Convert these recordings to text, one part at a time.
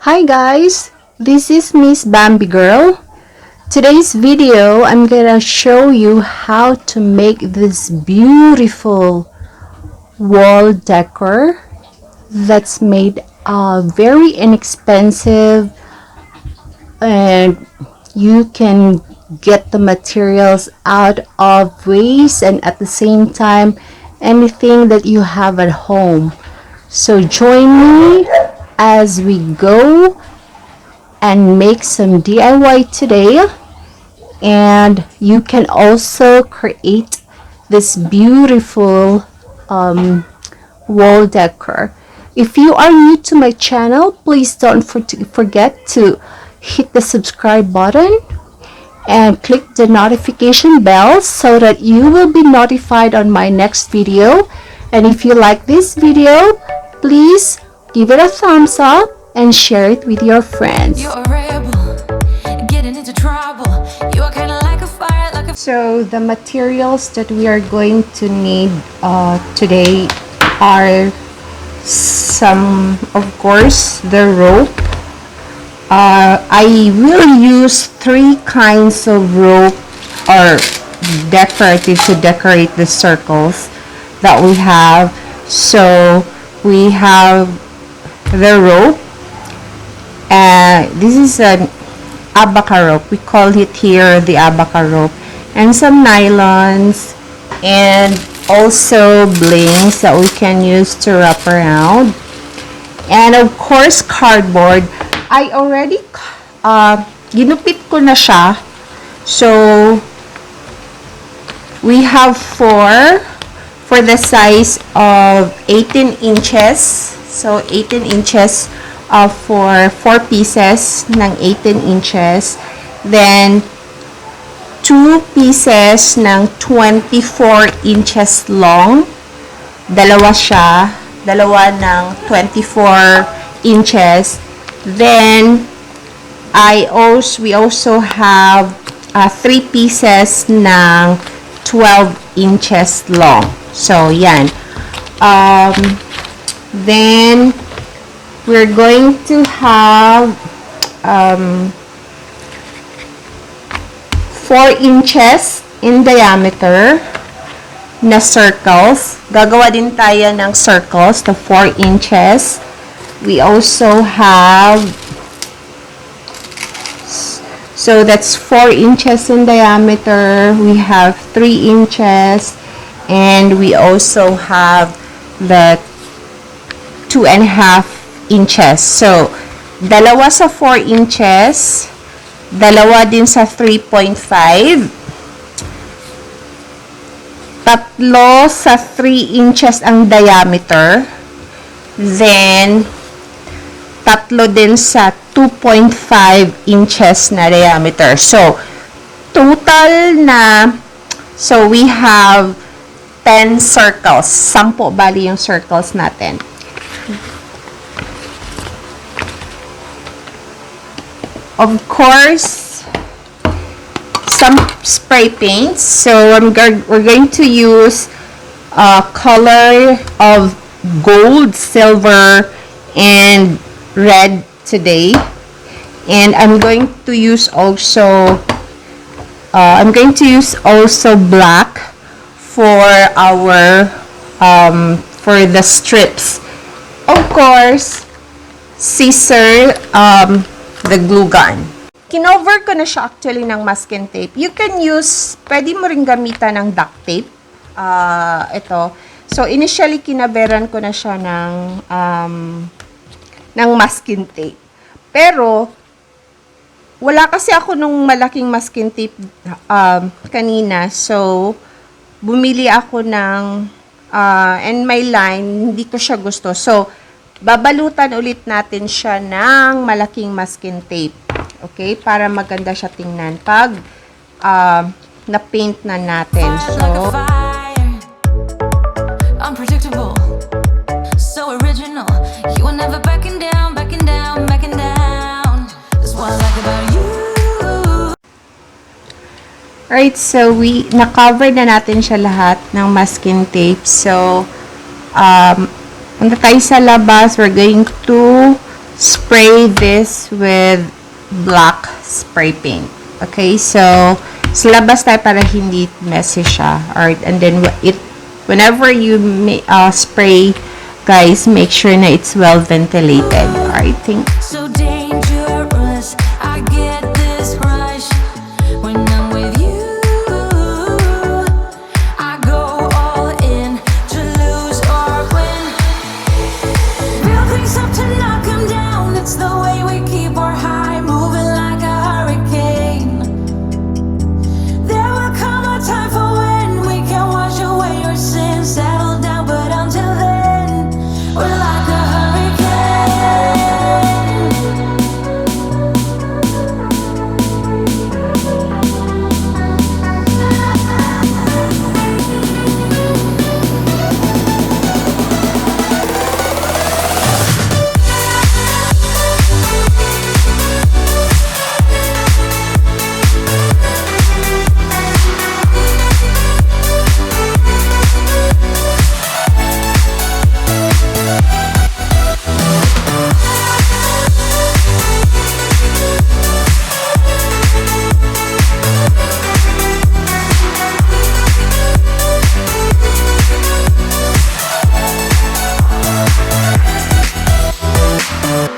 Hi guys, this is Miss Bambigirl. Today's video, I'm gonna show you how to make this beautiful wall decor that's made very inexpensive, and you can get the materials out of waste and at the same time anything that you have at home. So join me as we go and make some DIY today, and you can also create this beautiful wall decor. If you are new to my channel, please don't forget to hit the subscribe button and click the notification bell so that you will be notified on my next video. And if you like this video, please give it a thumbs up and share it with your friends. You're a rebel, getting into trouble. You are kind of like a fire, like a... So the materials that we are going to need today are some, of course, the rope. I will use 3 kinds of rope or decorative to decorate the circles that we have. So we have the rope, and this is an abaca rope. We call it here the abaca rope, and some nylons, and also blings that we can use to wrap around, and of course cardboard. I already ginupit ko na siya. So we have 4 for the size of 18 inches. So 18 inches for 4 pieces ng 18 inches. Then 2 pieces ng 24 inches long. Dalawa siya. Dalawa ng 24 inches. Then we also have 3 pieces ng 12 inches long. So yan. Then we're going to have 4 inches in diameter na circles. Gagawa din tayo ng circles to 4 inches. We also have, so that's 4 inches in diameter. We have 3 inches, and we also have the 2.5 inches. So dalawa sa 4 inches, dalawa din sa 3.5, tatlo sa 3 inches ang diameter, then tatlo din sa 2.5 inches na diameter. So total na, so we have 10 circles. 10 bali yung circles natin. Of course, some spray paints. So we're going to use color of gold, silver, and red today. And I'm going to use also black for our for the strips. Of course, scissor, the glue gun. Kinover ko na siya actually ng masking tape. You can use, pwede mo rin gamitan ng duct tape. Ito. So initially kinaberan ko na siya ng masking tape. Pero wala kasi ako nung malaking masking tape kanina. So bumili ako ng and my line, hindi ko siya gusto. So babalutan ulit natin siya ng malaking masking tape. Okay? Para maganda siya tingnan pag na-paint na natin. So unpredictable, so original. You were never backing down, backing down, backing down. That's what I like about you. Alright, so na-cover na natin siya lahat ng masking tape. So punta tayo sa labas. We're going to spray this with black spray paint. Okay, so sa labas tayo para hindi messy siya. Alright, and then whenever you spray, guys, make sure na it's well ventilated. Alright, So dangerous, I get this rush when I'm with you. I go all in to lose or win. Real things up to knock 'em down. It's the way we keep our high, moving like a hurricane. There will come a time for when we can wash away your sins, settle down, but until then, we're like a hurricane.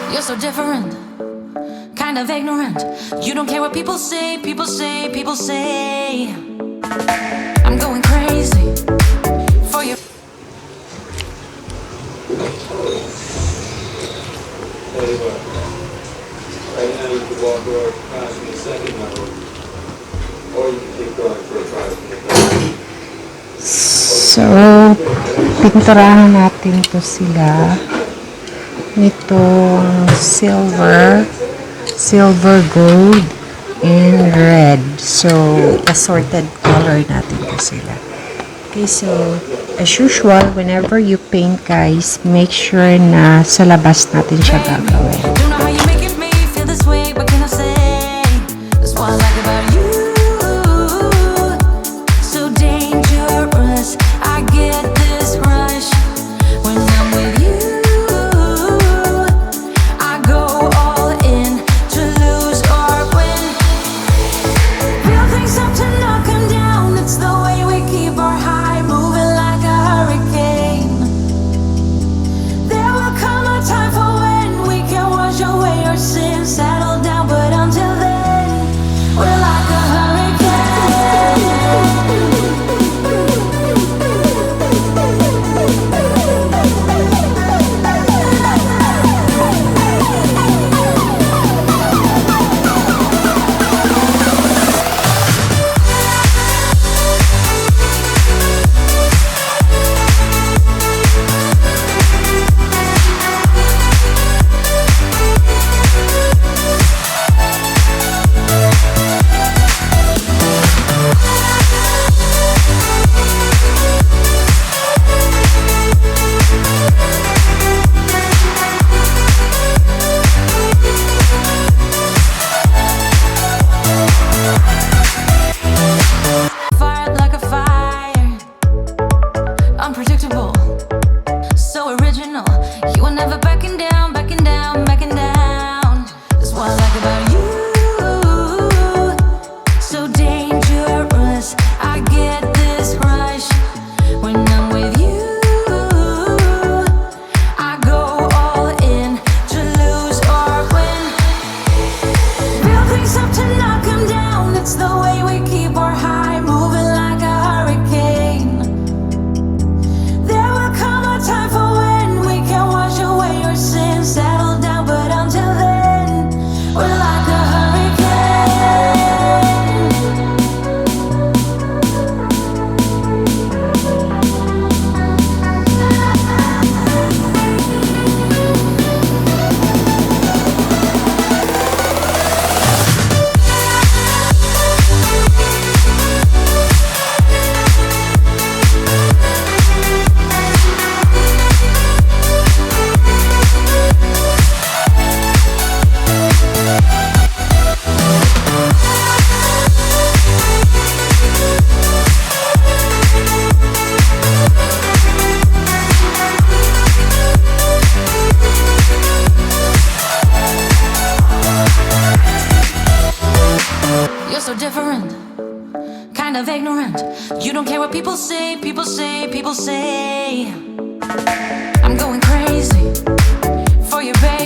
You're so different, kind of ignorant. You don't care what people say, people say, people say. I'm going crazy for you. Right now you can walk over across from the second level, or you can keep going for a 5-minute break. So, pinturahan natin to sila nitong silver, gold, and red. So, assorted color natin to sila. Okay, so, as usual, whenever you paint, guys, make sure na sa labas natin siya gagawin. Don't know how you're making me feel this way. What can I say? That's what I like about you. So dangerous, I get this rush when I'm with you. I go all in to lose or win. Real things up to knock 'em down. It's the way we keep our high, moving like a hurricane. There will come a time for when we can wash different. You don't care what people say, people say, people say. I'm going crazy for you, baby.